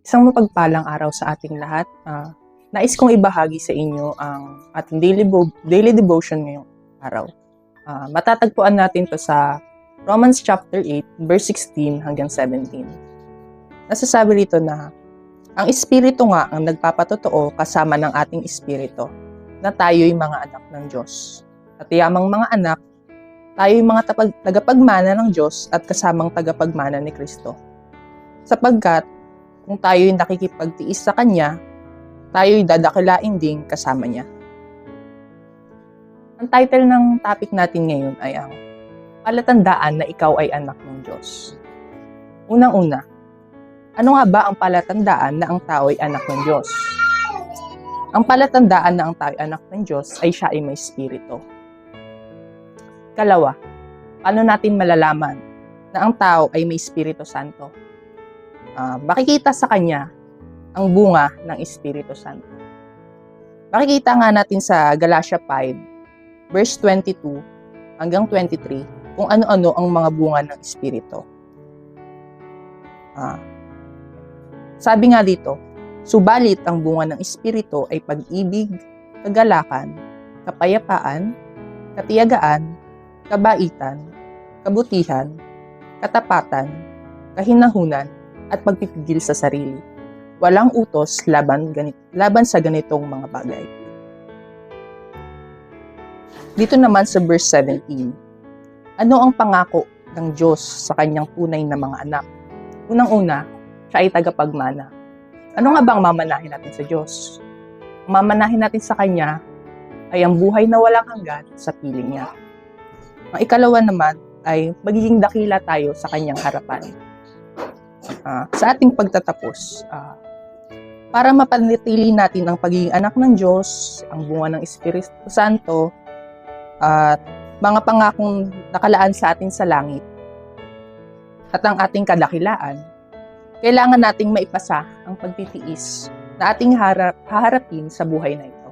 Isang mapagpalang araw sa ating lahat. Nais kong ibahagi sa inyo ang ating daily devotion ngayong araw. Matatagpuan natin to sa Romans chapter 8, verse 16 hanggang 17. Nasasabi rito na, ang Espiritu nga ang nagpapatotoo kasama ng ating Espiritu na tayo'y mga anak ng Diyos. At yamang mga anak, tayo'y mga tagapagmana ng Diyos at kasamang tagapagmana ni Kristo. Sapagkat kung tayo'y nakikipagtiis sa Kanya, tayo'y dadakilain ding kasama Niya. Ang title ng topic natin ngayon ay ang palatandaan na ikaw ay anak ng Diyos. Unang-una, ano nga ba ang palatandaan na ang tao ay anak ng Diyos? Ang palatandaan na ang tao ay anak ng Diyos ay siya ay may Espiritu. Kalawa, paano natin malalaman na ang tao ay may Espiritu Santo? Makikita sa kanya ang bunga ng Espiritu Santo. Makikita nga natin sa Galatia 5, verse 22 hanggang 23, kung ano-ano ang mga bunga ng Espiritu. Sabi nga dito, subalit ang bunga ng Espiritu ay pag-ibig, kagalakan, kapayapaan, katiyagaan, kabaitan, kabutihan, katapatan, kahinahunan, at pagpipigil sa sarili. Walang utos laban sa ganitong mga bagay. Dito naman sa verse 17, ano ang pangako ng Diyos sa kanyang tunay na mga anak? Unang-una, siya ay tagapagmana. Ano nga bang mamanahin natin sa Diyos? Ang mamanahin natin sa Kanya ay ang buhay na walang hanggan sa piling niya. Ang ikalawa naman ay magiging dakila tayo sa Kanyang harapan. Sa ating pagtatapos, para mapanatili natin ang pagiging anak ng Diyos, ang bunga ng Espiritu Santo, at mga pangakong nakalaan sa atin sa langit, at ang ating kadakilaan, kailangan nating maipasa ang pagtitiis na ating haharapin sa buhay na ito.